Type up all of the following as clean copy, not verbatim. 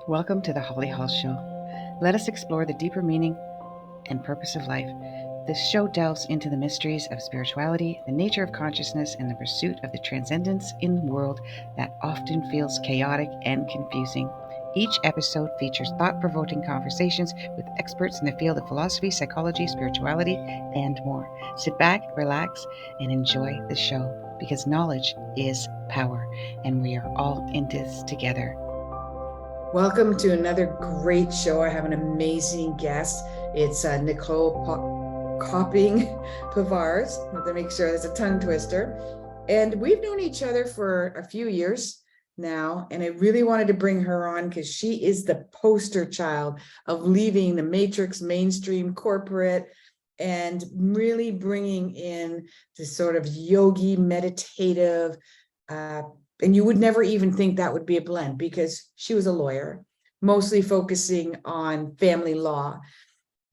Welcome to the Holly Hall Show. Let us explore the deeper meaning and purpose of life. This show delves into the mysteries of spirituality, the nature of consciousness, and the pursuit of the transcendence in the world that often feels chaotic and confusing. Each episode features thought-provoking conversations with experts in the field of philosophy, psychology, spirituality, and more. Sit back, relax, and enjoy the show because knowledge is power, and we are all in this together. Welcome to another great show. I have an amazing guest. It's Nicolle Kopping-Pavars. I have to make sure that's a tongue twister. And we've known each other for a few years now. And I really wanted to bring her on because she is the poster child of leaving the matrix, mainstream, corporate, and really bringing in this sort of yogi, meditative, and you would never even think that would be a blend because she was a lawyer, mostly focusing on family law.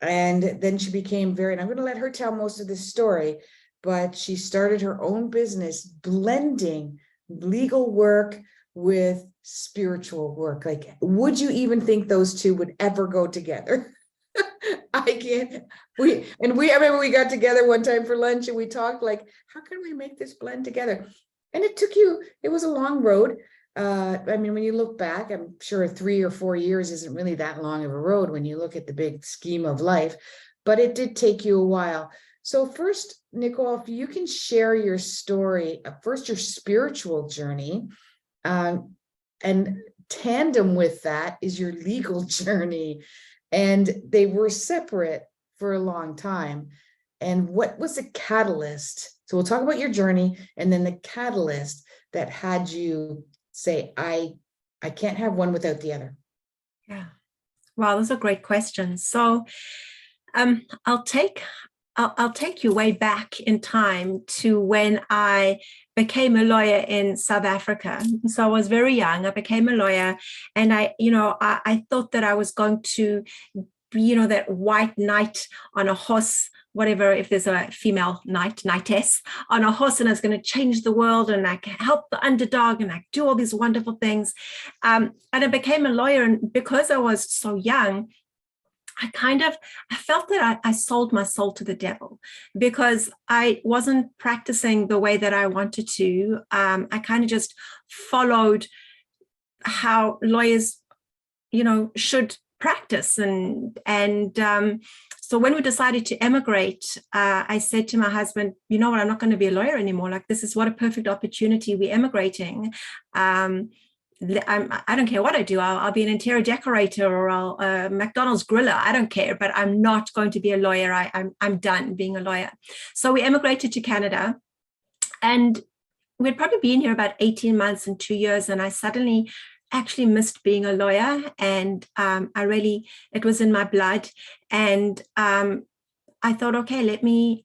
And then she became and I'm going to let her tell most of this story, but she started her own business blending legal work with spiritual work. Like, would you even think those two would ever go together? I can't. I remember we got together one time for lunch and we talked like, how can we make this blend together? And it was a long road. When you look back, I'm sure 3 or 4 years isn't really that long of a road when you look at the big scheme of life, but it did take you a while. So first, Nicolle, if you can share your story, first your spiritual journey, and tandem with that is your legal journey. And they were separate for a long time. And what was the catalyst? So we'll talk about your journey and then the catalyst that had you say, I can't have one without the other. Yeah. Wow, those are great questions. So I'll take you way back in time to when I became a lawyer in South Africa. So I was very young. I became a lawyer, and I thought that I was going to be, that white knight on a horse, whatever, if there's a female knightess on a horse, and I was going to change the world and I can help the underdog and I do all these wonderful things. And I became a lawyer, and because I was so young, I felt that I sold my soul to the devil because I wasn't practicing the way that I wanted to. I kind of just followed how lawyers, should practice. So when we decided to emigrate, I said to my husband, you know what, I'm not going to be a lawyer anymore. Like, this is what a perfect opportunity. We're emigrating. I don't care what I do. I'll be an interior decorator or I'll McDonald's griller. I don't care, but I'm not going to be a lawyer. I'm done being a lawyer. So we emigrated to Canada, and we'd probably been here about 18 months and 2 years. And I suddenly actually missed being a lawyer, and it was in my blood. And I thought, okay,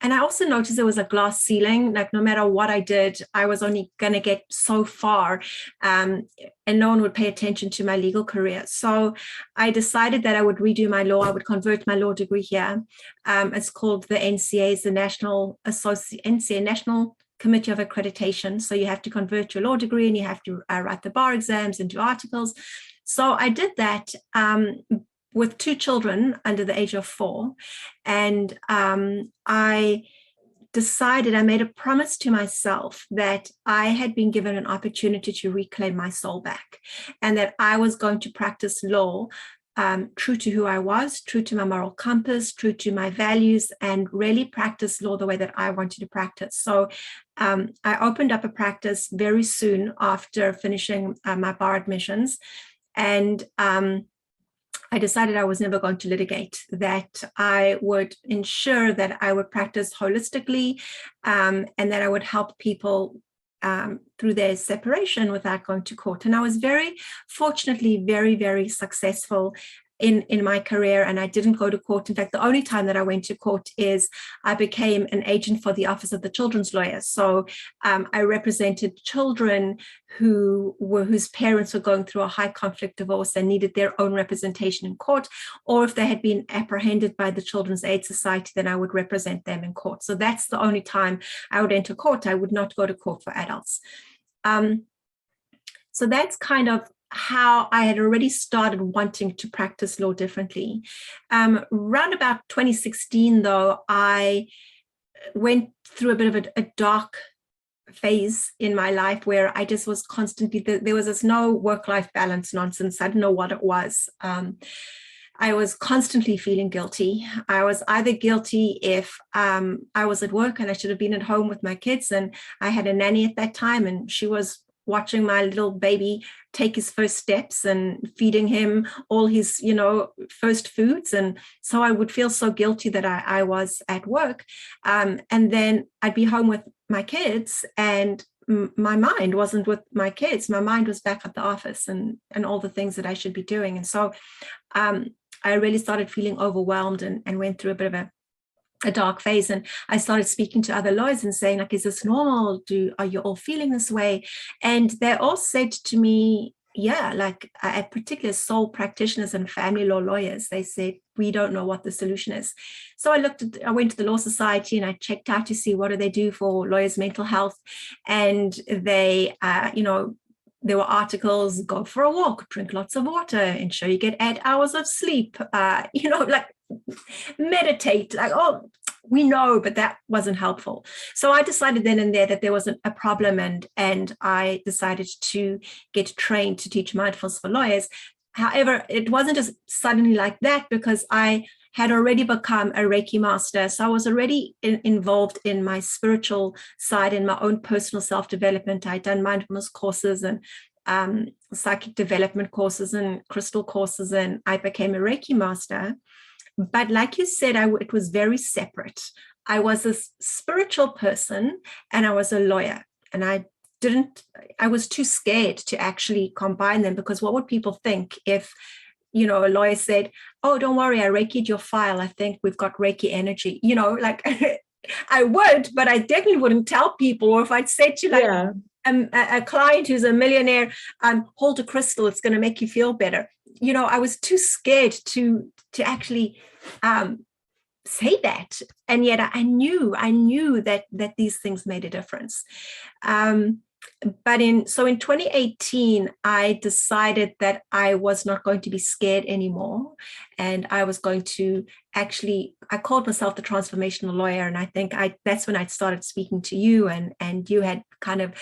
and I also noticed there was a glass ceiling. Like, no matter what I did, I was only going to get so far, and no one would pay attention to my legal career. So I decided that I would redo my law. I would convert my law degree here. It's called the NCA, it's the NCA, National Committee of Accreditation. So you have to convert your law degree and you have to write the bar exams and do articles. So I did that with 2 children under the age of 4. And I made a promise to myself that I had been given an opportunity to reclaim my soul back, and that I was going to practice law true to who I was, true to my moral compass, true to my values, and really practice law the way that I wanted to practice. So I opened up a practice very soon after finishing my bar admissions, and I decided I was never going to litigate, that I would ensure that I would practice holistically, and that I would help people through their separation without going to court. And I was fortunately very, very successful in my career, and I didn't go to court. In fact, the only time that I went to court is I became an agent for the Office of the Children's Lawyer. So I represented children whose parents were going through a high conflict divorce and needed their own representation in court, or if they had been apprehended by the Children's Aid Society, then I would represent them in court. So that's the only time I would enter court. I would not go to court for adults. So that's kind of how I had already started wanting to practice law differently. Around about 2016, though, I went through a bit of a dark phase in my life where I just was constantly, there was this no work-life balance nonsense. I didn't know what it was. I was constantly feeling guilty. I was either guilty if I was at work and I should have been at home with my kids, and I had a nanny at that time, and she was watching my little baby take his first steps and feeding him all his, first foods. And so I would feel so guilty that I was at work. And then I'd be home with my kids, and my mind wasn't with my kids. My mind was back at the office and all the things that I should be doing. And so I really started feeling overwhelmed and went through a bit of a dark phase. And I started speaking to other lawyers and saying, like, is this normal? Are you all feeling this way? And they all said to me, yeah, like at particular sole practitioners and family law lawyers, they said, we don't know what the solution is. So I went to the Law Society and I checked out to see what do they do for lawyers' mental health. And they, there were articles, go for a walk, drink lots of water, ensure you get 8 hours of sleep, like meditate, like, oh, we know, but that wasn't helpful. So I decided then and there that there was a problem, and I decided to get trained to teach mindfulness for lawyers. However, it wasn't just suddenly like that, because I had already become a Reiki master. So I was already involved in my spiritual side, in my own personal self-development. I'd done mindfulness courses and psychic development courses and crystal courses, and I became a Reiki master. But like you said, it was very separate. I was a spiritual person and I was a lawyer, and I was too scared to actually combine them, because what would people think if, a lawyer said, oh, don't worry, I Reiki'd your file, I think we've got Reiki energy, like I would, but I definitely wouldn't tell people. Or if I'd say to a client who's a millionaire, hold a crystal, it's going to make you feel better. I was too scared to actually say that. And yet I knew that these things made a difference. But in 2018, I decided that I was not going to be scared anymore. And I was going to I called myself the transformational lawyer. And I think that's when I started speaking to you, and you had kind of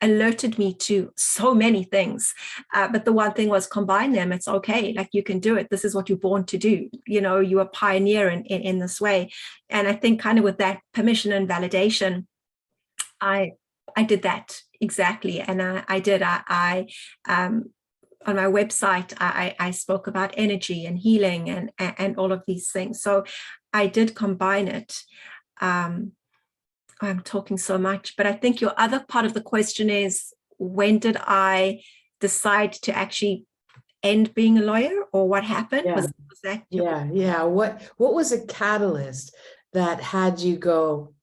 alerted me to so many things. But the one thing was, combine them. It's okay. Like, you can do it. This is what you're born to do. You're a pioneer in this way. And I think kind of with that permission and validation, I did that exactly. And I did. I on my website, I spoke about energy and healing and all of these things. So I did combine it. I'm talking so much, but I think your other part of the question is, when did I decide to actually end being a lawyer, or what happened? Yeah. Was that? Yeah. What was a catalyst that had you go,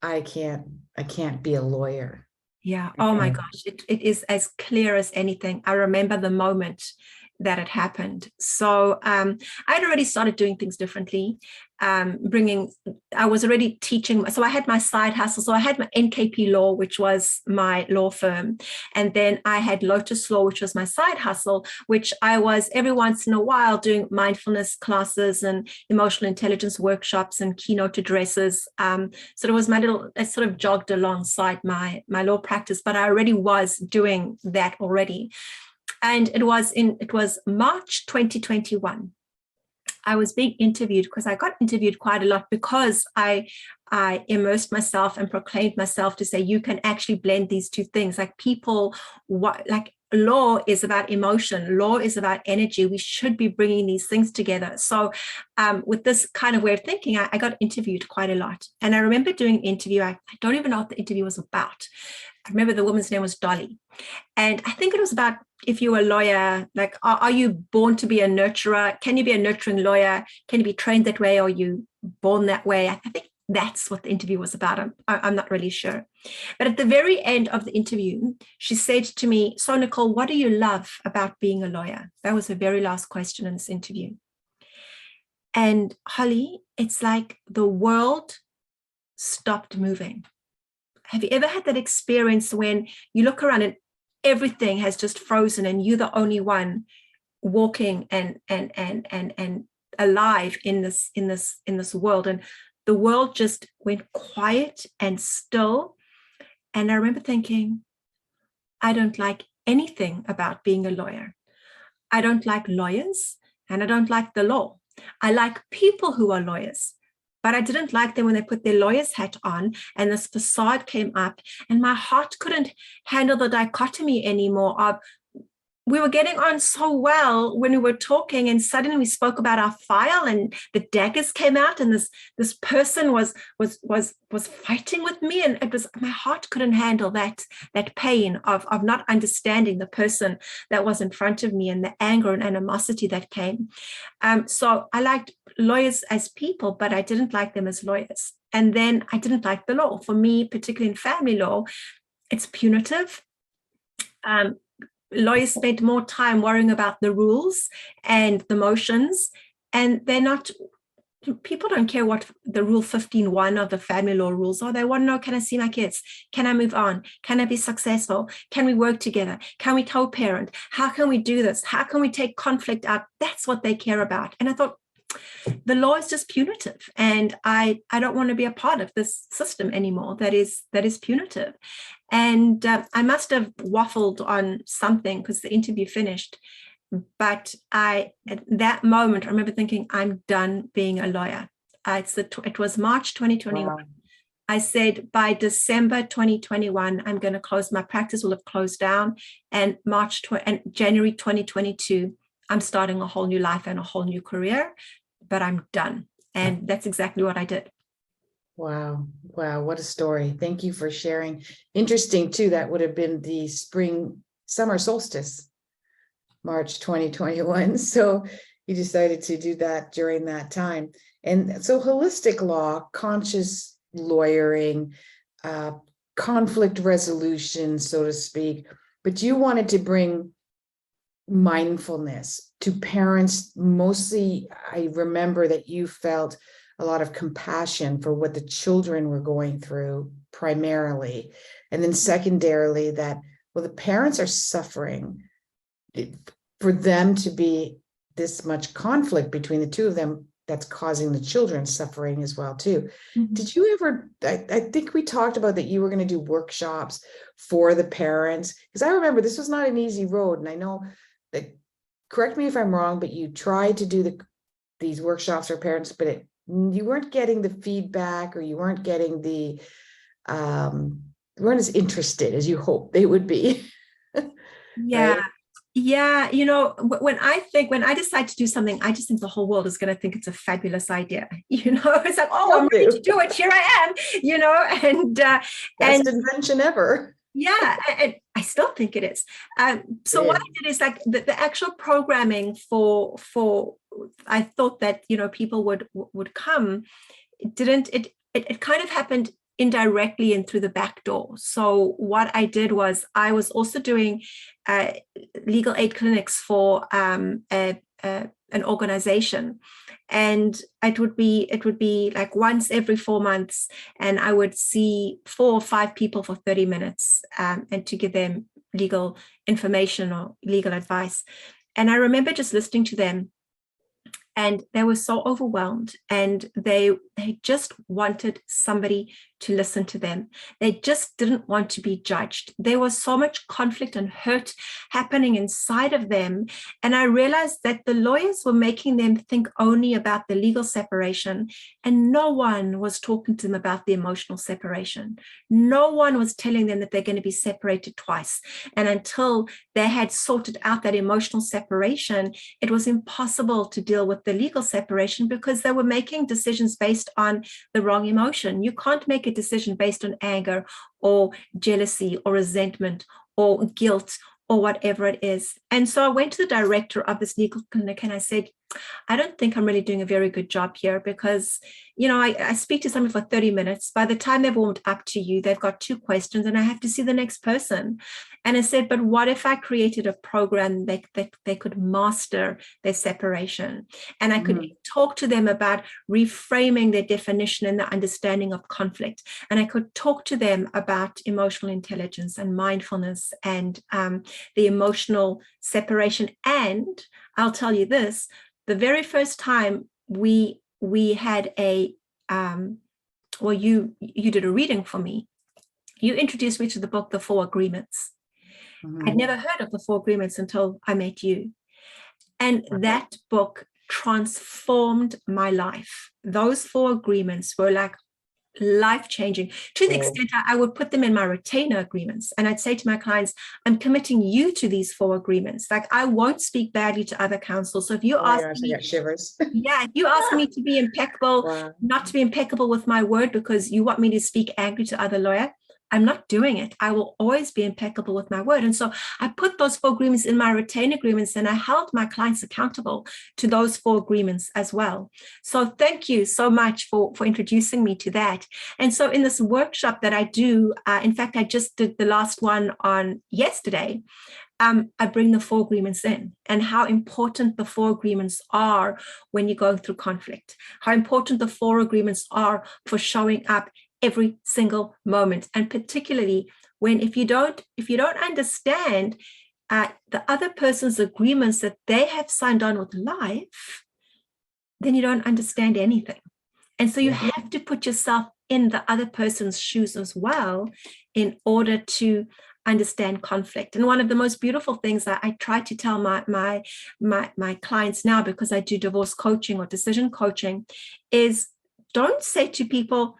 I can't be a lawyer? Yeah. Oh my gosh. It is as clear as anything. I remember the moment that it happened. So I'd already started doing things differently. I was already teaching. So I had my side hustle. So I had my NKP Law, which was my law firm. And then I had Lotus Law, which was my side hustle, which I was every once in a while doing mindfulness classes and emotional intelligence workshops and keynote addresses. So it was I sort of jogged alongside my law practice, but I already was doing that already. And it was March 2021. I was being interviewed, because I got interviewed quite a lot, because I immersed myself and proclaimed myself to say, you can actually blend these two things. Like, law is about emotion, law is about energy. We should be bringing these things together. So with this kind of way of thinking, I got interviewed quite a lot. And I remember doing an interview. I don't even know what the interview was about. I remember the woman's name was Dolly. And I think it was about, if you're a lawyer, like, are you born to be a nurturer? Can you be a nurturing lawyer? Can you be trained that way? Or are you born that way? I think that's what the interview was about. I'm not really sure. But at the very end of the interview, she said to me, so Nicole, what do you love about being a lawyer? That was the very last question in this interview. And Holly, it's like the world stopped moving. Have you ever had that experience when you look around and everything has just frozen and you're the only one walking and alive in this world. And the world just went quiet and still. And I remember thinking, I don't like anything about being a lawyer. I don't like lawyers, and I don't like the law. I like people who are lawyers, but I didn't like them when they put their lawyer's hat on and this facade came up, and my heart couldn't handle the dichotomy anymore of, we were getting on so well when we were talking, and suddenly we spoke about our file and the daggers came out, and this person was fighting with me, and it was, my heart couldn't handle that pain of not understanding the person that was in front of me and the anger and animosity that came. So I liked lawyers as people, but I didn't like them as lawyers. And then I didn't like the law. For me, particularly in family law, it's punitive. Lawyers spend more time worrying about the rules and the motions, and people don't care what the rule 15.1 of the family law rules are. They want to know, can I see my kids? Can I move on? Can I be successful? Can we work together? Can we co-parent? How can we do this? How can we take conflict out? That's what they care about. And I thought, the law is just punitive, and I don't want to be a part of this system anymore that is punitive. And I must have waffled on something because the interview finished. But at that moment, I remember thinking, I'm done being a lawyer. It was March 2021. Wow. I said, by December 2021, I'm going to close, my practice will have closed down. And January 2022, I'm starting a whole new life and a whole new career, but I'm done. And that's exactly what I did. Wow. Wow. What a story. Thank you for sharing. Interesting too. That would have been the summer solstice, March 2021. So you decided to do that during that time. And so holistic law, conscious lawyering, conflict resolution, so to speak, but you wanted to bring mindfulness to parents. Mostly, I remember that you felt a lot of compassion for what the children were going through primarily. And then secondarily that, well, the parents are suffering. For them to be this much conflict between the two of them, that's causing the children suffering as well too. Mm-hmm. Did you ever, I think we talked about that you were going to do workshops for the parents, because I remember this was not an easy road. And I know that, correct me if I'm wrong, but you tried to do these workshops for parents, but you weren't getting the feedback, or you weren't getting you weren't as interested as you hoped they would be. Yeah. Right? Yeah. When I decide to do something, I just think the whole world is going to think it's a fabulous idea. It's like, oh, I'm ready to do it. Here I am, and best invention ever. Yeah. And I still think it is. So what I did is like the actual programming for I thought that, people would come. It kind of happened indirectly and through the back door. So what I did was I was also doing legal aid clinics for an organization, and it would be like once every 4 months, and I would see 4 or 5 people for 30 minutes and to give them legal information or legal advice. And I remember just listening to them, and they were so overwhelmed, and they just wanted somebody to listen to them. They just didn't want to be judged. There was so much conflict and hurt happening inside of them. And I realized that the lawyers were making them think only about the legal separation, and no one was talking to them about the emotional separation. No one was telling them that they're going to be separated twice. And until they had sorted out that emotional separation, it was impossible to deal with the legal separation, because they were making decisions based on the wrong emotion. You can't make a decision based on anger or jealousy or resentment or guilt or whatever it is. And so I went to the director of this legal clinic and I said, I don't think I'm really doing a very good job here because, I speak to somebody for 30 minutes. By the time they've warmed up to you, they've got 2 questions and I have to see the next person. And I said, but what if I created a program that they could master their separation? And I could talk to them about reframing their definition and the understanding of conflict. And I could talk to them about emotional intelligence and mindfulness and the emotional separation. And I'll tell you this, the very first time we had you did a reading for me, you introduced me to the book, The 4 Agreements. I'd never heard of the 4 Agreements until I met you. And that book transformed my life. Those 4 agreements were like life-changing to the extent I would put them in my retainer agreements. And I'd say to my clients, I'm committing you to these 4 agreements. Like, I won't speak badly to other counsel. So if you ask me, I got shivers. if you ask me to be impeccable, not to be impeccable with my word because you want me to speak angry to other lawyer, I'm not doing it. I will always be impeccable with my word. And so I put those 4 agreements in my retainer agreements, and I held my clients accountable to those 4 agreements as well. So thank you so much for introducing me to that. And so in this workshop that I do, in fact, I just did the last one on yesterday. I bring the 4 agreements in and how important the 4 agreements are when you're going through conflict, how important the 4 agreements are for showing up every single moment, and particularly when if you don't understand the other person's agreements that they have signed on with life, then you don't understand anything. And so you have to put yourself in the other person's shoes as well in order to understand conflict. And one of the most beautiful things that I try to tell my clients now, because I do divorce coaching or decision coaching, is don't say to people,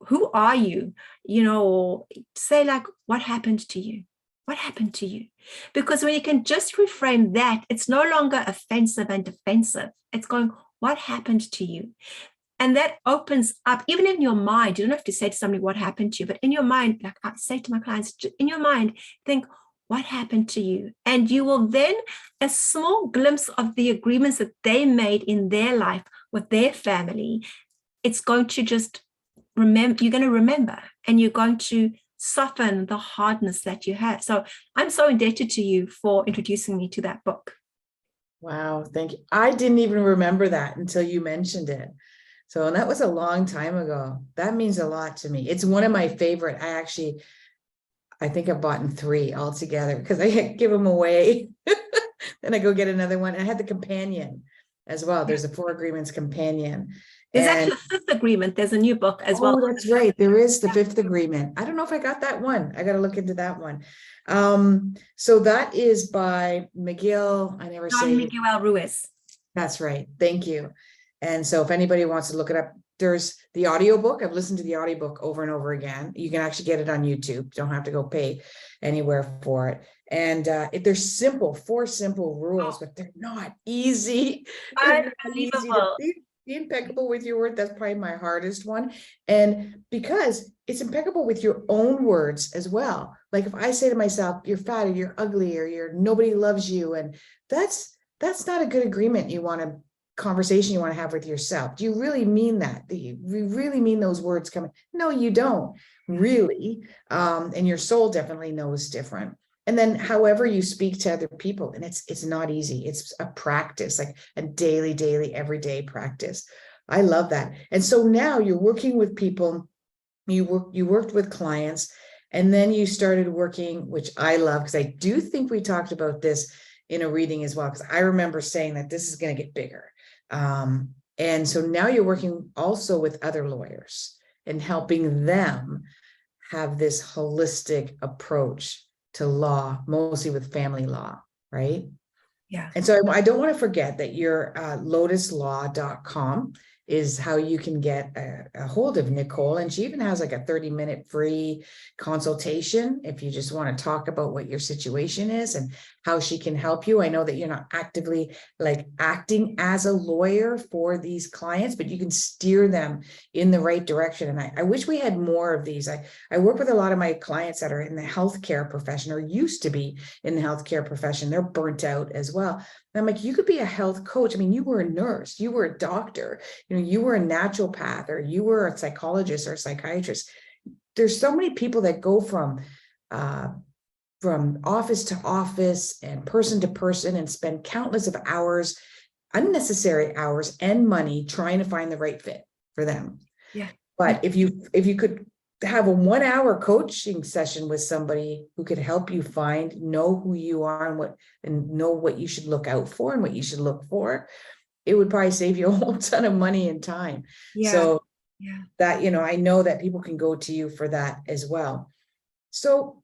who are you? Or say like, what happened to you? What happened to you? Because when you can just reframe that, it's no longer offensive and defensive. It's going, what happened to you? And that opens up, even in your mind, you don't have to say to somebody what happened to you, but in your mind, like I say to my clients, in your mind, think, what happened to you? And you will then, a small glimpse of the agreements that they made in their life with their family, it's going to just remember, you're going to remember, and you're going to soften the hardness that you have. So I'm so indebted to you for introducing me to that book. Wow, thank you. I didn't even remember that until you mentioned it. So, and that was a long time ago. That means a lot to me. It's one of my favorite. I think I've bought 3 altogether because I give them away. Then I go get another one. I had the companion as well. There's a 4 Agreements companion. There's actually a 5th agreement. There's a new book as well. Oh, that's right. There is the 5th agreement. I don't know if I got that one. I got to look into that one. So that is by Miguel. Miguel Ruiz. That's right. Thank you. And so if anybody wants to look it up, there's the audiobook. I've listened to the audiobook over and over again. You can actually get it on YouTube. Don't have to go pay anywhere for it. And there's 4 simple rules, but they're not easy. Unbelievable. Be impeccable with your word. That's probably my hardest one. And because it's impeccable with your own words as well. Like if I say to myself, you're fat or you're ugly or nobody loves you. And that's not a good agreement. Conversation you want to have with yourself. Do you really mean that? Do you really mean those words coming? No, you don't really. And your soul definitely knows different. And then however you speak to other people, and it's not easy. It's a practice, like a daily, everyday practice. I love that. And so now you're working with people, you worked with clients, and then you started working, which I love, because I do think we talked about this in a reading as well, because I remember saying that this is going to get bigger. And so now you're working also with other lawyers and helping them have this holistic approach to law, mostly with family law, right? Yeah. And so I don't want to forget that your lotuslaw.com is how you can get a hold of Nicole. And she even has like a 30-minute free consultation if you just want to talk about what your situation is and how she can help you. I know that you're not actively like acting as a lawyer for these clients, but you can steer them in the right direction. And I wish we had more of these. I work with a lot of my clients that are in the healthcare profession or used to be in the healthcare profession. They're burnt out as well. And I'm like, you could be a health coach. I mean, you were a nurse, you were a doctor, you were a naturopath, or you were a psychologist or a psychiatrist. There's so many people that go from office to office and person to person and spend countless of hours, unnecessary hours and money trying to find the right fit for them. Yeah. But if you could have a 1 hour coaching session with somebody who could help you know who you are and know what you should look out for and what you should look for, it would probably save you a whole ton of money and time. Yeah. So yeah. that, I know that people can go to you for that as well. So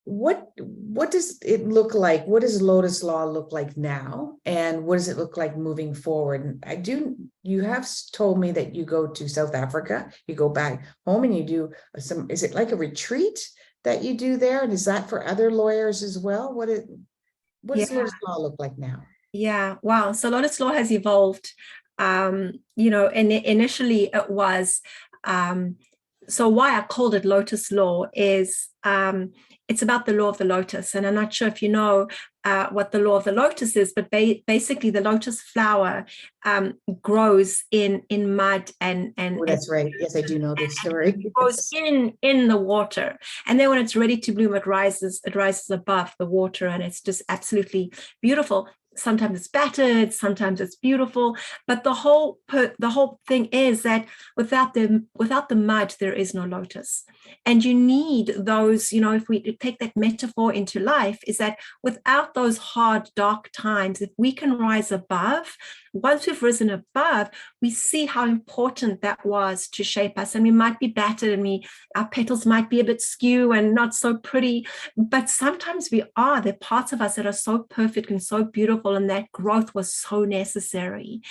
what does it look like? What does Lotus Law look like now? And what does it look like moving forward? And you have told me that you go to South Africa, you go back home and you do is it like a retreat that you do there? And is that for other lawyers as well? What does Lotus Law look like now? Yeah, wow. So Lotus Law has evolved. And initially it was, so why I called it Lotus Law is it's about the law of the lotus. And I'm not sure if you know what the law of the lotus is, but basically the lotus flower grows in mud and Oh, that's right. Yes, I do know this story. It grows in the water. And then when it's ready to bloom, it rises above the water, and it's just absolutely beautiful. Sometimes it's battered, sometimes it's beautiful, but the whole thing is that without the mud, there is no lotus. And you need those, if we take that metaphor into life, is that without those hard, dark times, if we can rise above, once we've risen above, we see how important that was to shape us. And we might be battered and our petals might be a bit skew and not so pretty, but sometimes we are. There are parts of us that are so perfect and so beautiful, and that growth was so necessary.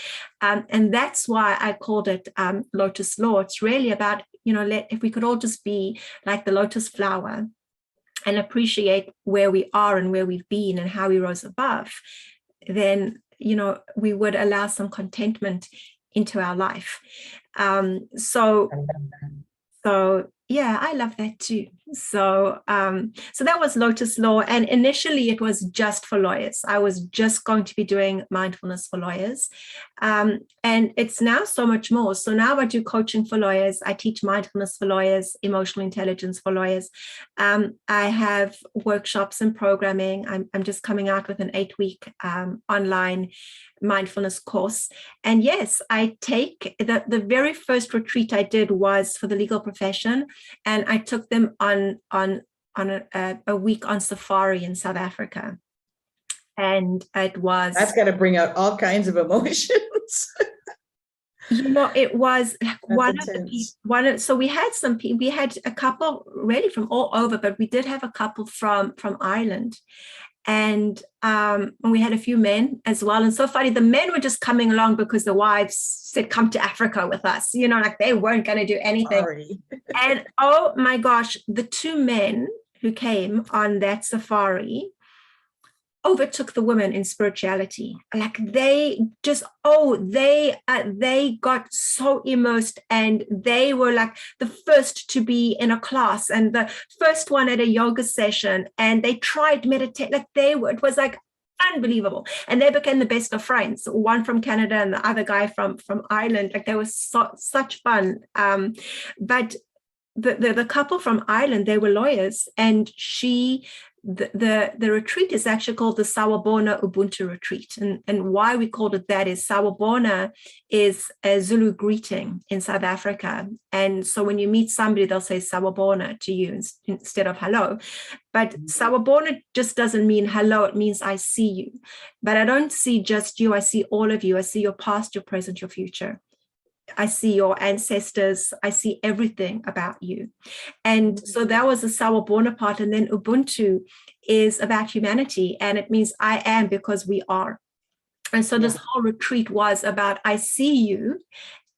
And that's why I called it Lotus Law. It's really about, if we could all just be like the lotus flower and appreciate where we are and where we've been and how we rose above, then we would allow some contentment into our life. So yeah, I love that too. So that was Lotus Law, and initially it was just for lawyers. I was just going to be doing mindfulness for lawyers, and it's now so much more. So now I do coaching for lawyers. I teach mindfulness for lawyers, emotional intelligence for lawyers. I have workshops and programming. I'm just coming out with an 8-week online mindfulness course. And yes, I take the very first retreat I did was for the legal profession, and I took them on a week on safari in South Africa. And that's got to bring out all kinds of emotions. It was like so we had some people, we had a couple really from all over, but we did have a couple from Ireland. And we had a few men as well. And so funny, the men were just coming along because the wives said, come to Africa with us, like they weren't going to do anything. Sorry. And oh my gosh, the 2 men who came on that safari overtook the women in spirituality. Like they just, they got so immersed, and they were like the first to be in a class and the first one at a yoga session, and they tried meditate. Like it was like unbelievable. And they became the best of friends, one from Canada and the other guy from Ireland. Like they were such fun. But the couple from Ireland, they were lawyers, and the retreat is actually called the Sawubona Ubuntu retreat. And why we called it that is Sawubona is a Zulu greeting in South Africa. And so when you meet somebody, they'll say Sawubona to you instead of hello. But Sawubona just doesn't mean hello. It means I see you. But I don't see just you. I see all of you. I see your past, your present, your future. I see your ancestors. I see everything about you. And so that was the Sawubona part. And then Ubuntu is about humanity. And it means I am because we are. And so this whole retreat was about I see you,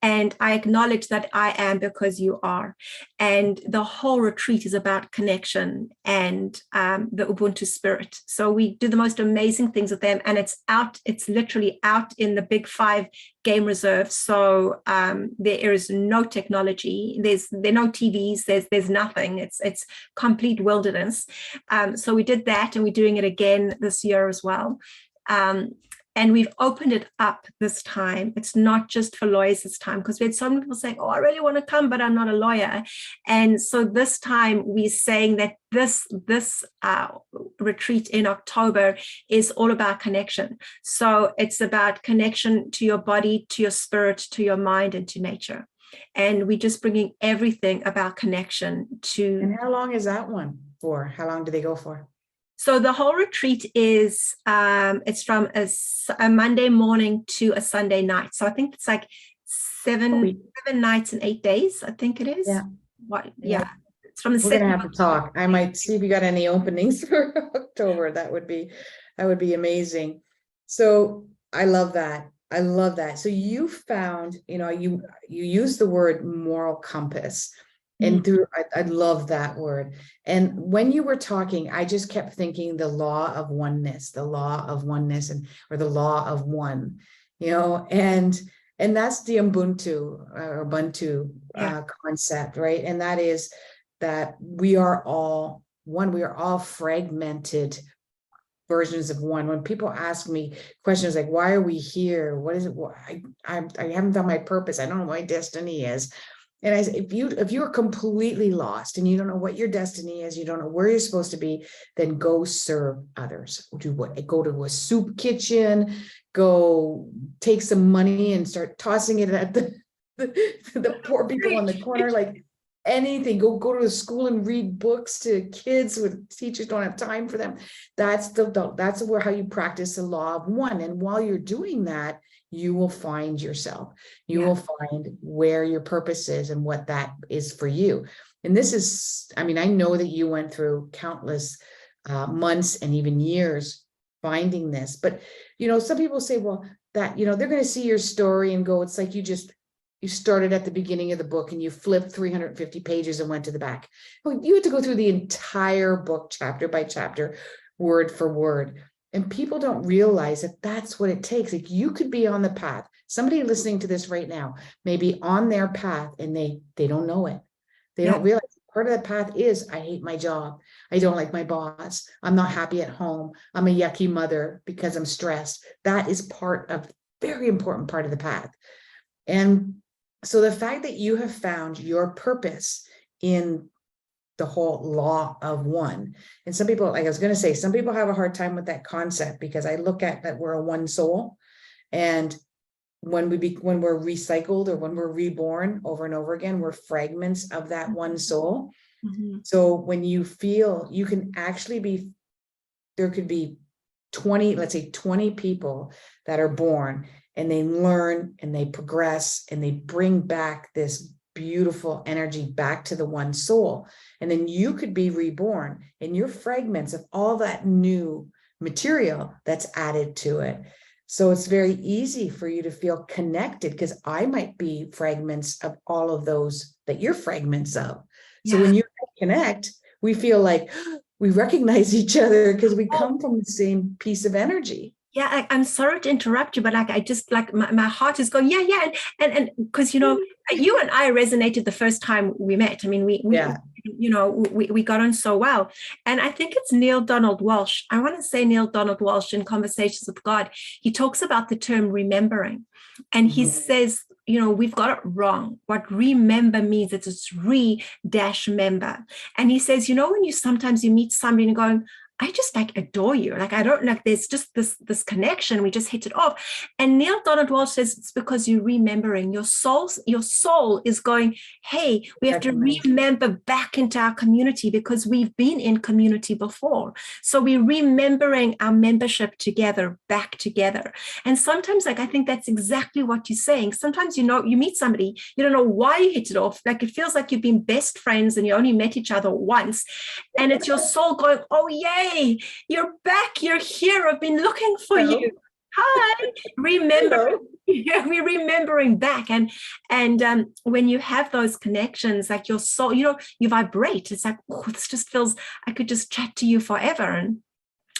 and I acknowledge that I am because you are. And the whole retreat is about connection and the Ubuntu spirit. So we do the most amazing things with them. And it's literally out in the big 5 game reserve. So there is no technology. There are no TVs. There's nothing. It's complete wilderness. So we did that, and we're doing it again this year as well. And we've opened it up this time. It's not just for lawyers this time, because we had so many people saying, oh, I really want to come, but I'm not a lawyer. And so this time we're saying that this retreat in October is all about connection. So it's about connection to your body, to your spirit, to your mind, and to nature. And we're just bringing everything about connection to. And how long is that one for? How long do they go for? So the whole retreat is, it's from a Monday morning to a Sunday night. So I think it's like seven nights and 8 days, I think it is. Yeah. Yeah. It's from the We're going to have to talk. I might see if you got any openings for October. That would be amazing. So I love that. I love that. So you found, you use the word moral compass. And I love that word. And when you were talking, I just kept thinking the law of oneness, or the law of one, and that's the Ubuntu concept, right? And that is that we are all one. We are all fragmented versions of one. When people ask me questions like, why are we here? What is it? I haven't found my purpose. I don't know what my destiny is. And I say, if you're completely lost and you don't know what your destiny is, you don't know where you're supposed to be, then go serve others. Go to a soup kitchen, go take some money and start tossing it at the poor people on the corner, like anything. Go to a school and read books to kids with teachers don't have time for them. That's how you practice the law of one. And while you're doing that, you will find yourself. You will find where your purpose is and what that is for you. And this is, I know that you went through countless months and even years finding this, but, some people say, well, that, they're going to see your story and go, it's like you started at the beginning of the book and you flipped 350 pages and went to the back. Well, you had to go through the entire book, chapter by chapter, word for word. And people don't realize that that's what it takes. Like, you could be on the path. Somebody listening to this right now may be on their path and they don't know it. They don't realize part of that path is, I hate my job. I don't like my boss. I'm not happy at home. I'm a yucky mother because I'm stressed. That is very important part of the path. And so the fact that you have found your purpose in the whole law of one. And some people, like I was going to say, some people have a hard time with that concept, because I look at that we're a one soul. And when we're recycled or when we're reborn over and over again, we're fragments of that one soul. Mm-hmm. So when you feel, you can actually there could be 20 people that are born and they learn and they progress and they bring back this beautiful energy back to the one soul. And then you could be reborn and you're fragments of all that new material that's added to it. So it's very easy for you to feel connected, because I might be fragments of all of those that you're fragments of. So when you connect, we feel like we recognize each other because we come from the same piece of energy. Yeah, I'm sorry to interrupt you, but I just my heart is going, and because you and I resonated the first time we met. We got on so well, and I think it's Neil Donald Walsh. I want to say Neil Donald Walsh in Conversations with God. He talks about the term remembering, and he says, we've got it wrong. What remember means, it's re-member, and he says, when you sometimes meet somebody and going, I just adore you. I don't know, there's just this connection. We just hit it off. And Neil Donald Walsh says it's because you're remembering. Your soul is going, hey, we have to remember back into our community, because we've been in community before. So we're remembering our membership back together. And sometimes I think that's exactly what you're saying. Sometimes, you meet somebody, you don't know why you hit it off. It feels like you've been best friends and you only met each other once. And it's your soul going, oh, yay. You're back. You're here. I've been looking for you. Hi. Remember, we're remembering back. And when you have those connections, your soul, you vibrate. It's this just feels, I could just chat to you forever. And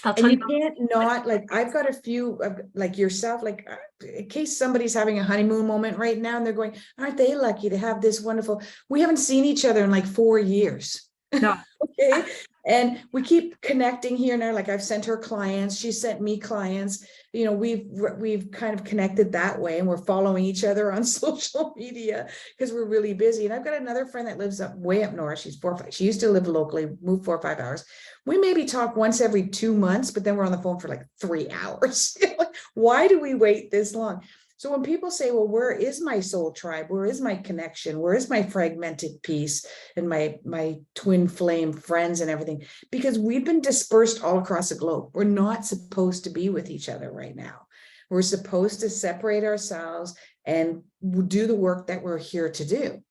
I'll tell you. Can't not, I've got a few, like yourself, in case somebody's having a honeymoon moment right now and they're going, aren't they lucky to have this wonderful, we haven't seen each other in 4 years. No. Okay. And we keep connecting here and there. Like I've sent her clients, she sent me clients. You know, we've kind of connected that way, and we're following each other on social media because we're really busy. And I've got another friend that lives way up north. She used to live locally, moved 4 or 5 hours. We maybe talk once every 2 months, but then we're on the phone for like 3 hours. Like, why do we wait this long? So when people say, well, where is my soul tribe? Where is my connection? Where is my fragmented piece and my twin flame friends and everything? Because we've been dispersed all across the globe. We're not supposed to be with each other right now. We're supposed to separate ourselves and do the work that we're here to do.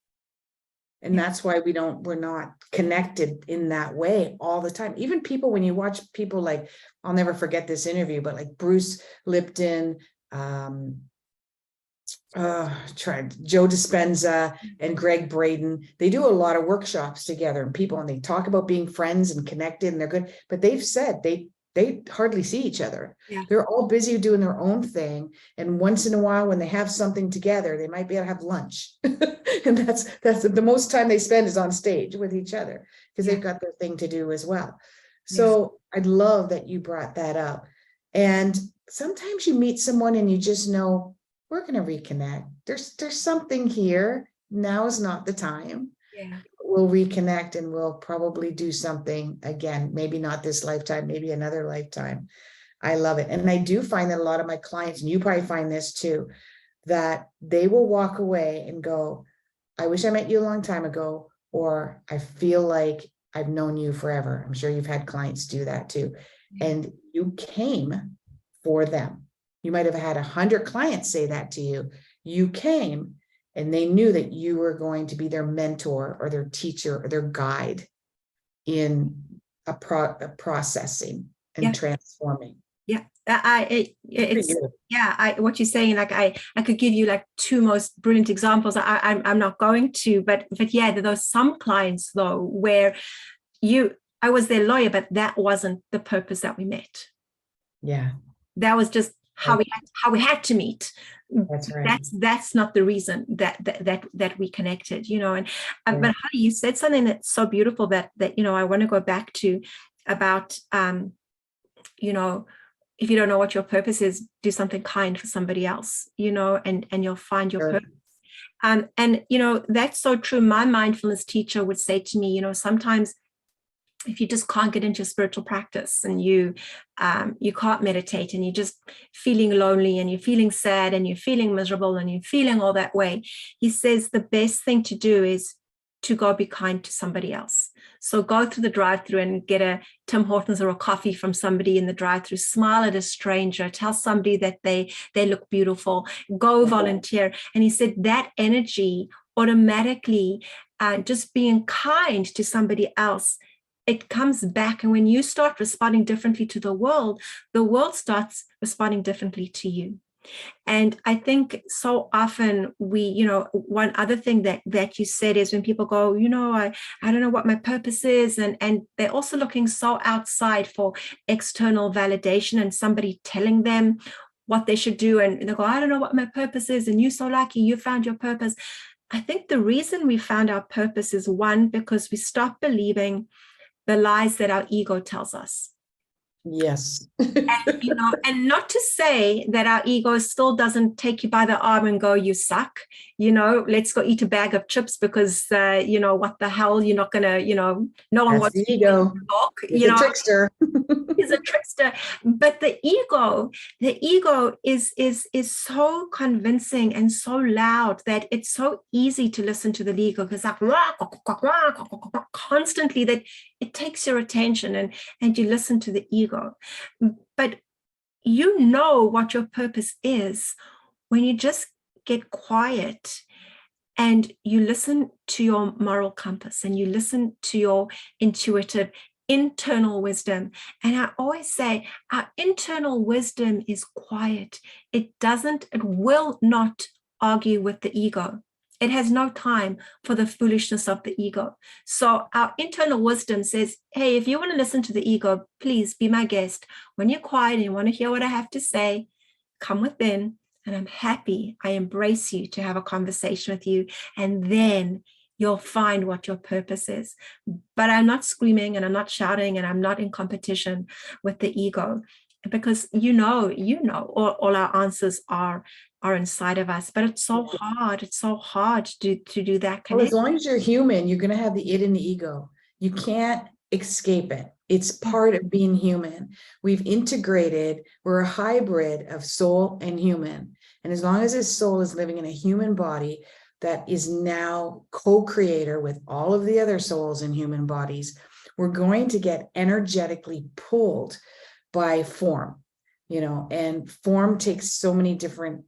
And that's why we're not connected in that way all the time. Even people, when you watch people like, I'll never forget this interview, but like Bruce Lipton, Joe Dispenza and Greg Braden, they do a lot of workshops together and they talk about being friends and connected, and they're good, but they've said they hardly see each other. Yeah. They're all busy doing their own thing, and once in a while when they have something together, they might be able to have lunch. And that's the most time they spend is on stage with each other, because they've got their thing to do as well. So I'd love that you brought that up. And sometimes you meet someone and you just know, we're going to reconnect. There's something here. Now is not the time. Yeah. We'll reconnect and we'll probably do something again. Maybe not this lifetime, maybe another lifetime. I love it. And I do find that a lot of my clients, and you probably find this too, that they will walk away and go, I wish I met you a long time ago, or I feel like I've known you forever. I'm sure you've had clients do that too. And you came for them. You might have had 100 clients say that to you. You came and they knew that you were going to be their mentor or their teacher or their guide in a processing and transforming. Yeah. What you're saying, like I could give you like 2 most brilliant examples. I'm not going to, but yeah, there are some clients though where I was their lawyer, but that wasn't the purpose that we met. Yeah. That was just how we had to meet. That's right. That's not the reason that we connected, you know. And but Holly, you said something that's so beautiful that you know I want to go back to about you know, if you don't know what your purpose is, do something kind for somebody else, you know, and you'll find your purpose. And you know, that's so true. My mindfulness teacher would say to me, you know, sometimes if you just can't get into spiritual practice and you can't meditate and you're just feeling lonely and you're feeling sad and you're feeling miserable and you're feeling all that way, he says the best thing to do is to go be kind to somebody else. So go through the drive-through and get a Tim Hortons or a coffee from somebody in the drive-through, smile at a stranger, tell somebody that they look beautiful, go volunteer. And he said that energy automatically, just being kind to somebody else, it comes back. And when you start responding differently to the world starts responding differently to you. And I think so often we, you know, one other thing that you said is when people go, you know, I don't know what my purpose is. And they're also looking so outside for external validation and somebody telling them what they should do. And they go, I don't know what my purpose is. And you're so lucky you found your purpose. I think the reason we found our purpose is, one, because we stopped believing the lies that our ego tells us. Yes. And, you know, and not to say that our ego still doesn't take you by the arm and go, you suck, you know, let's go eat a bag of chips because, you know, what the hell, you're not going to, you know, no one wants the ego. It's a trickster. Is a trickster. But the ego is so convincing and so loud that it's so easy to listen to the ego, because like constantly that it takes your attention and you listen to the ego. But you know what your purpose is when you just get quiet and you listen to your moral compass and you listen to your intuitive internal wisdom. And I always say our internal wisdom is quiet. It will not argue with the ego. It has no time for the foolishness of the ego. So our internal wisdom says, hey, if you want to listen to the ego, please be my guest. When you're quiet and you want to hear what I have to say, come within, and I'm happy. I embrace you to have a conversation with you. And then you'll find what your purpose is. But I'm not screaming and I'm not shouting and I'm not in competition with the ego, because all our answers are inside of us. But it's so hard. It's so hard to do that connection. Well, as long as you're human, you're going to have the id and the ego. You can't escape it. It's part of being human. We've integrated, we're a hybrid of soul and human. And as long as this soul is living in a human body that is now co-creator with all of the other souls in human bodies, we're going to get energetically pulled by form, and form takes so many different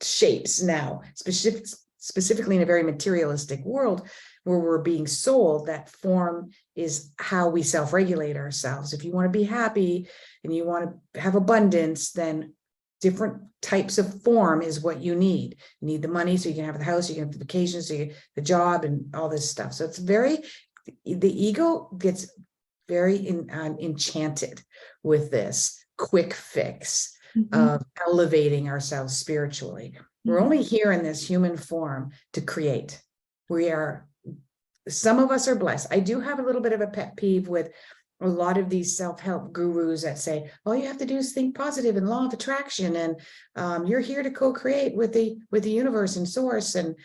shapes now, specifically in a very materialistic world where we're being sold that form is how we self-regulate ourselves. If you want to be happy and you want to have abundance, then different types of form is what you need. You need the money so you can have the house, you can have the vacations, so the job and all this stuff. So it's the ego gets very enchanted with this quick fix of elevating ourselves spiritually. We're only here in this human form to create. Some of us are blessed. I do have a little bit of a pet peeve with a lot of these self-help gurus that say, all you have to do is think positive and law of attraction. And you're here to co-create with the universe and source. And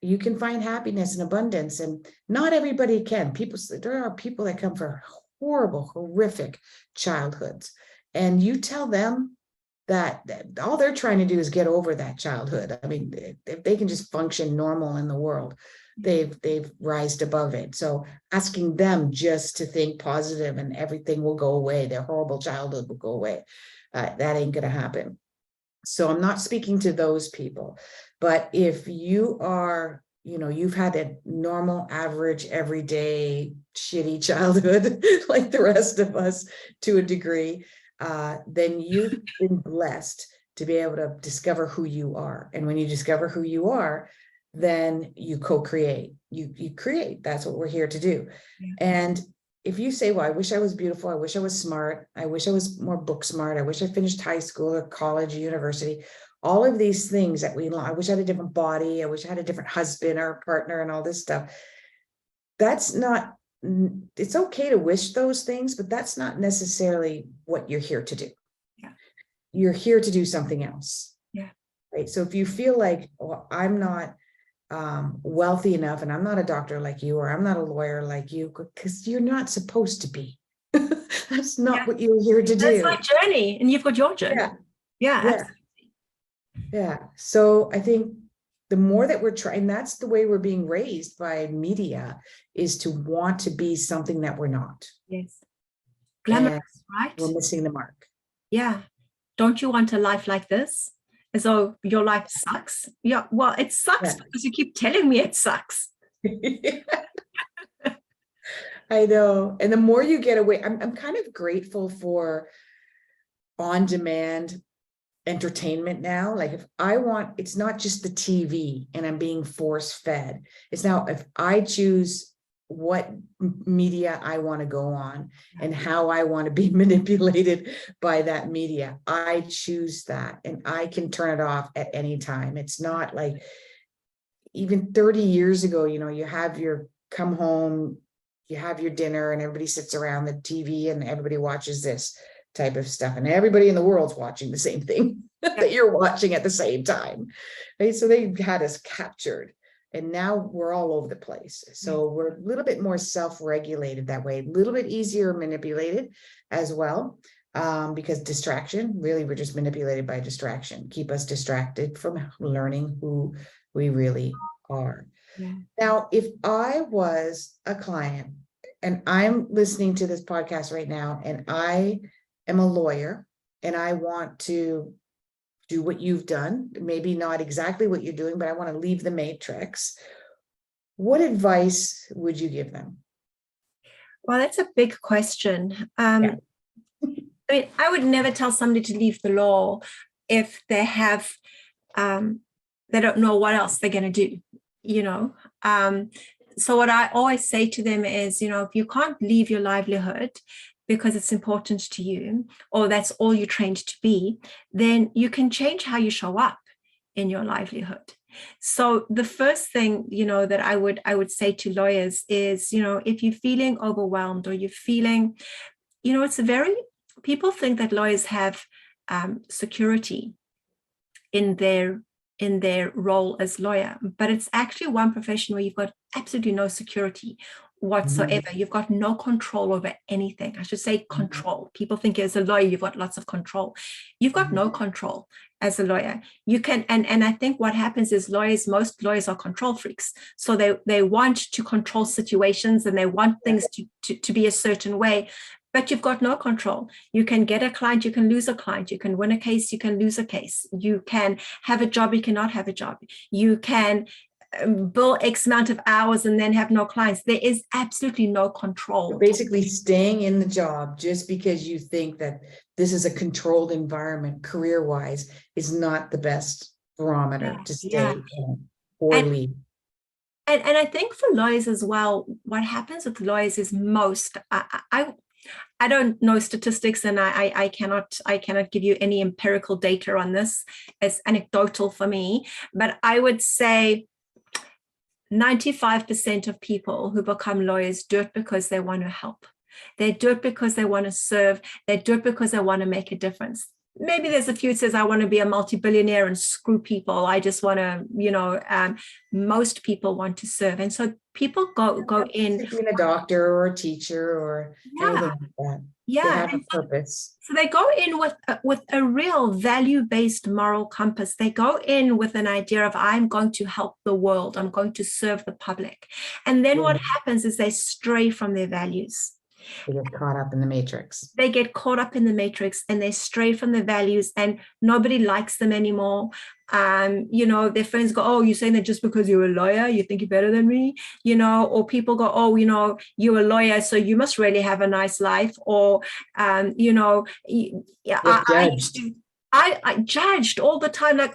you can find happiness and abundance. And not everybody can. There are people that come from horrible, horrific childhoods. And you tell them that all they're trying to do is get over that childhood. I mean, if they can just function normal in the world, they've rised above it. So asking them just to think positive and everything will go away, their horrible childhood will go away, that ain't going to happen. So I'm not speaking to those people. But if you are, you've had a normal, average, everyday, shitty childhood like the rest of us to a degree, then you've been blessed to be able to discover who you are. And when you discover who you are, then you co-create, you create. That's what we're here to do. Yeah. And if you say, well, I wish I was beautiful, I wish I was smart, I wish I was more book smart, I wish I finished high school or college or university, all of these things that I wish I had a different body, I wish I had a different husband or partner and all this stuff. That's not, it's okay to wish those things, but that's not necessarily what you're here to do. Yeah. You're here to do something else. Yeah. Right. So if you feel like, well, I'm not wealthy enough and I'm not a doctor like you, or I'm not a lawyer like you, because you're not supposed to be. That's not what you're here to do. That's my journey, and you've got your journey. Yeah. Absolutely. Yeah. So I think the more that we're trying, that's the way we're being raised by media, is to want to be something that we're not. Yes. Glamorous, right? We're missing the mark. Yeah. Don't you want a life like this? As though your life sucks. Yeah, well, it sucks because you keep telling me it sucks. I know. And the more you get away, I'm kind of grateful for on-demand entertainment now. Like if I want, it's not just the TV and I'm being force-fed. It's now if I choose what media I want to go on and how I want to be manipulated by that media. I choose that, and I can turn it off at any time. It's not like even 30 years ago, you have your come home, you have your dinner and everybody sits around the TV and everybody watches this type of stuff. And everybody in the world's watching the same thing that you're watching at the same time. Right? So they had us captured. And now we're all over the place. So we're a little bit more self-regulated that way, a little bit easier manipulated as well, because distraction, really, we're just manipulated by distraction, keep us distracted from learning who we really are. Yeah. Now, if I was a client and I'm listening to this podcast right now, and I am a lawyer and I want to do what you've done, maybe not exactly what you're doing, but I want to leave the matrix. What advice would you give them? Well, that's a big question. I mean, I would never tell somebody to leave the law if they have, they don't know what else they're going to do, So what I always say to them is, if you can't leave your livelihood because it's important to you, or that's all you're trained to be, then you can change how you show up in your livelihood. So the first thing, that I would say to lawyers is, if you're feeling overwhelmed or you're feeling, people think that lawyers have security in their role as lawyer, but it's actually one profession where you've got absolutely no security whatsoever. You've got no control over anything. I should say control. People think as a lawyer, you've got lots of control. You've got no control as a lawyer. You can, and I think what happens is most lawyers are control freaks. So they want to control situations and they want things to be a certain way. But you've got no control. You can get a client, you can lose a client, you can win a case, you can lose a case. You can have a job, you cannot have a job. You can bill X amount of hours and then have no clients. There is absolutely no control. You're basically staying in the job just because you think that this is a controlled environment career-wise is not the best barometer to stay in or leave. And I think for lawyers as well, what happens with lawyers is I don't know statistics, and I cannot give you any empirical data on this. It's anecdotal for me, but I would say 95% of people who become lawyers do it because they want to help. They do it because they want to serve. They do it because they want to make a difference. Maybe there's a few who says, I want to be a multi-billionaire and screw people. I just want to, most people want to serve. And so people go in. Being a doctor or a teacher or anything like that. Yeah. They have a purpose. So they go in with a real value-based moral compass. They go in with an idea of, I'm going to help the world. I'm going to serve the public. And then what happens is they stray from their values. They get caught up in the matrix. They get caught up in the matrix and they stray from their values and nobody likes them anymore. Their friends go, oh, you're saying that just because you're a lawyer, you think you're better than me, or people go, oh, you're a lawyer, so you must really have a nice life. Or, I judged all the time. Like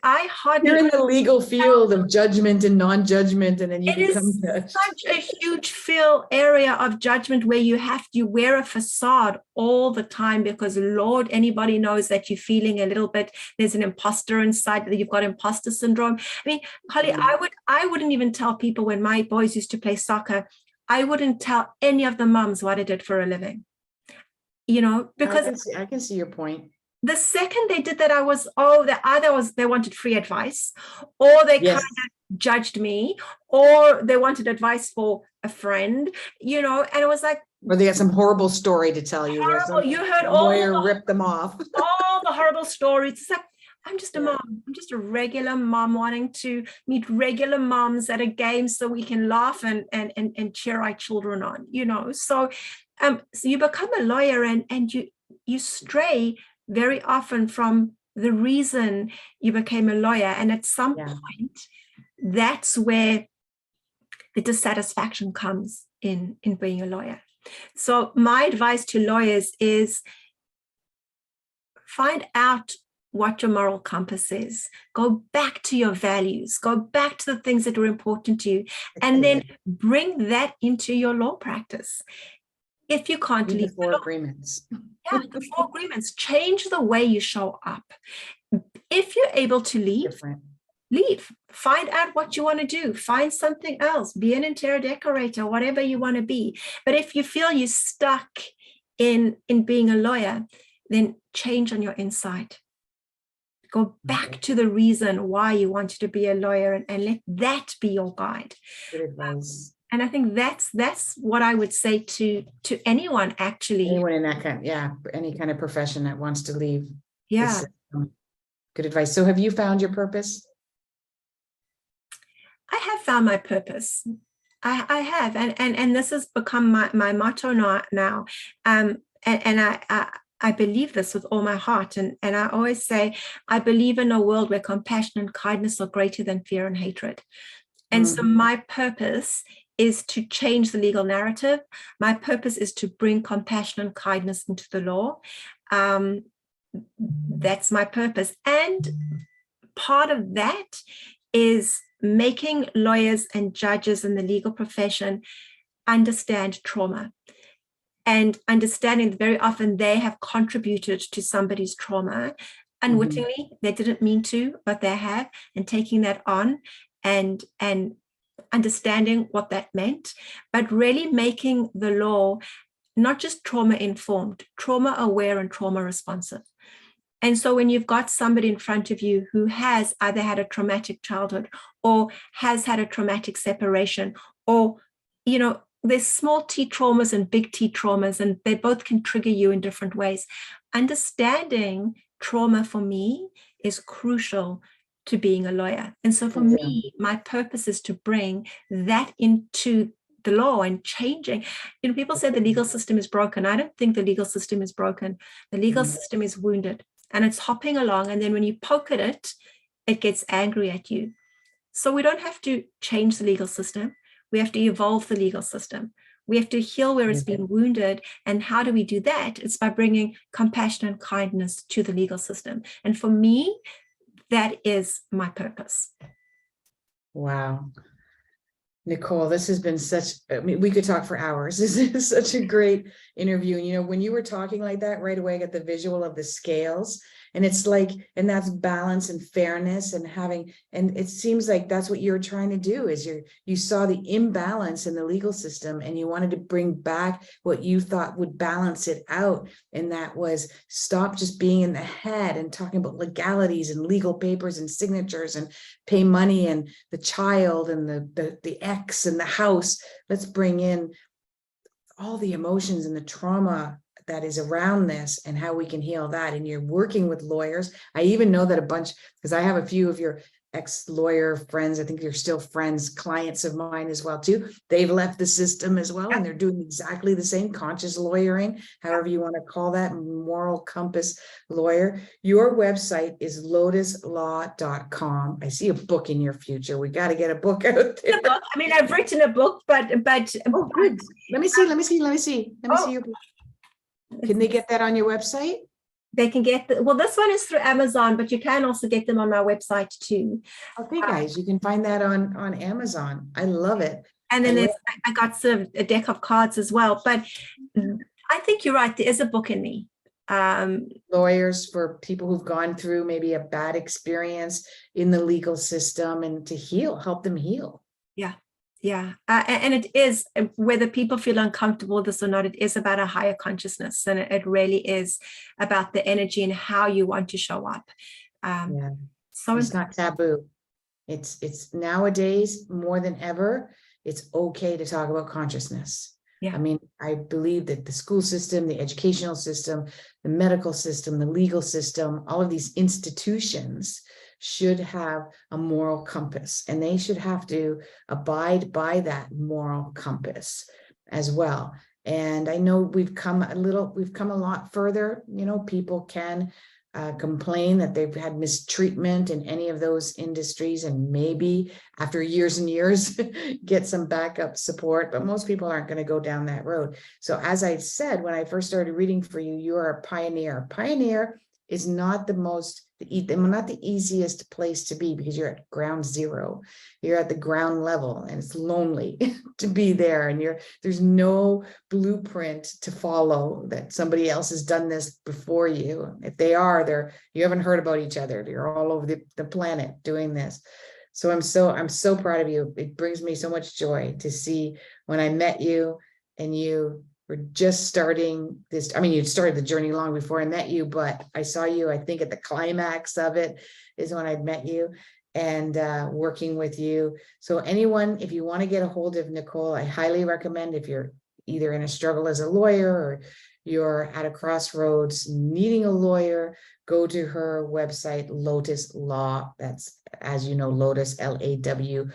you're in the legal field of judgment and non-judgment, and then you become judged. Such a huge area of judgment where you wear a facade all the time because Lord, anybody knows that you're feeling a little bit. There's an imposter inside, that you've got imposter syndrome. I mean, Holly, I wouldn't even tell people when my boys used to play soccer. I wouldn't tell any of the mums what I did for a living. Because I can see your point. The second they did that, they wanted free advice, or they kind of judged me, or they wanted advice for a friend, and it was like, or they got some horrible story to tell you. You heard lawyer ripped them off. all the horrible stories. It's like, I'm just a mom. I'm just a regular mom wanting to meet regular moms at a game so we can laugh and cheer our children on, So, so you become a lawyer and you stray very often from the reason you became a lawyer. And at some point, that's where the dissatisfaction comes in being a lawyer. So my advice to lawyers is find out what your moral compass is. Go back to your values. Go back to the things that are important to you. And then bring that into your law practice. If you can't leave the 4 agreements. The 4 agreements. Change the way you show up. If you're able to leave, leave. Find out what you want to do. Find something else. Be an interior decorator, whatever you want to be. But if you feel you're stuck in being a lawyer, then change on your inside. Go back to the reason why you wanted to be a lawyer and let that be your guide. Good advice. And I think that's what I would say to anyone, actually. Anyone in that any kind of profession that wants to leave. Yeah. Good advice. So have you found your purpose? I have found my purpose. I have. And this has become my motto now. And I believe this with all my heart. And I always say, I believe in a world where compassion and kindness are greater than fear and hatred. And so my purpose is to change the legal narrative. My purpose is to bring compassion and kindness into the law. That's my purpose. And part of that is making lawyers and judges in the legal profession understand trauma and understanding that very often they have contributed to somebody's trauma unwittingly. They didn't mean to, but they have, and taking that on and understanding what that meant, but really making the law not just trauma informed, trauma aware and trauma responsive. And so when you've got somebody in front of you who has either had a traumatic childhood or has had a traumatic separation, or, you know, there's small T traumas and big T traumas, and they both can trigger you in different ways. Understanding trauma for me is crucial to being a lawyer. And so for me, my purpose is to bring that into the law and changing. You know, people say the legal system is broken. I don't think the legal system is broken. The legal system is wounded and it's hopping along. And then when you poke at it, it gets angry at you. So we don't have to change the legal system. We have to evolve the legal system. We have to heal where it's been wounded. And how do we do that? It's by bringing compassion and kindness to the legal system. And for me, that is my purpose. Wow. Nicole, this has been such, I mean, we could talk for hours. This is such a great interview. And, you know, when you were talking like that, right away, I got the visual of the scales, and it's like, and that's balance and fairness and having, and it seems like that's what you're trying to do is you saw the imbalance in the legal system and you wanted to bring back what you thought would balance it out. And that was stop just being in the head and talking about legalities and legal papers and signatures and pay money and the child and the ex and the house. Let's bring in all the emotions and the trauma that is around this and how we can heal that. And you're working with lawyers. I even know that a bunch, because I have a few of your ex-lawyer friends, I think you're still friends, clients of mine as well too. They've left the system as well, and they're doing exactly the same, conscious lawyering, however you want to call that, moral compass lawyer. Your website is lotuslaw.com. I see a book in your future. We got to get a book out there. I mean, I've written a book, but oh, good. Let me see your book. Can they get that on your website? They can get well, this one is through Amazon, but you can also get them on my website too. Okay, guys, you can find that on Amazon. I love it. And then I got sort of a deck of cards as well. But I think you're right. There is a book in me. Lawyers, for people who've gone through maybe a bad experience in the legal system and to heal, help them heal. Yeah. And it is, whether people feel uncomfortable with this or not, it is about a higher consciousness. And it really is about the energy and how you want to show up. So it's not taboo. It's nowadays more than ever, it's okay to talk about consciousness. I mean, I believe that the school system, the educational system, the medical system, the legal system, all of these institutions should have a moral compass, and they should have to abide by that moral compass as well. And I know we've come a lot further. You know, people can complain that they've had mistreatment in any of those industries, and maybe after years and years get some backup support, but most people aren't going to go down that road. So as I said, when I first started reading for you, you are a pioneer. Pioneer is not not the easiest place to be, because you're at ground zero. You're at the ground level, and it's lonely to be there. And there's no blueprint to follow that somebody else has done this before you. If they are, you haven't heard about each other. You're all over the planet doing this. So I'm so proud of you. It brings me so much joy to see when I met you and you were just starting this. I mean, you'd started the journey long before I met you, but I saw you, I think, at the climax of it is when I'd met you and working with you. So anyone, if you want to get a hold of Nicole, I highly recommend, if you're either in a struggle as a lawyer or you're at a crossroads needing a lawyer, go to her website, Lotus Law. That's, as you know, Lotus, LAW.com.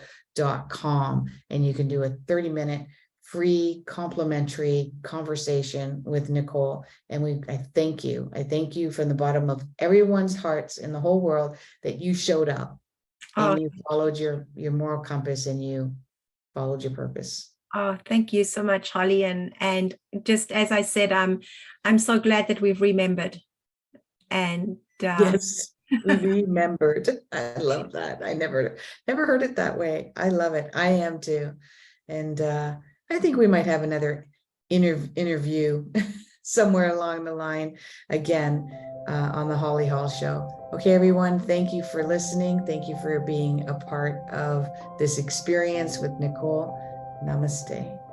And you can do a 30-minute free complimentary conversation with Nicole. And I thank you. I thank you from the bottom of everyone's hearts in the whole world that you showed up and you followed your moral compass and you followed your purpose. Oh, thank you so much, Holly. And just as I said, I'm so glad that we've remembered. And yes, we remembered. I love that. I never heard it that way. I love it. I am too. And I think we might have another interview somewhere along the line. Again, on the Holly Hall Show. Okay, everyone, thank you for listening. Thank you for being a part of this experience with Nicole. Namaste.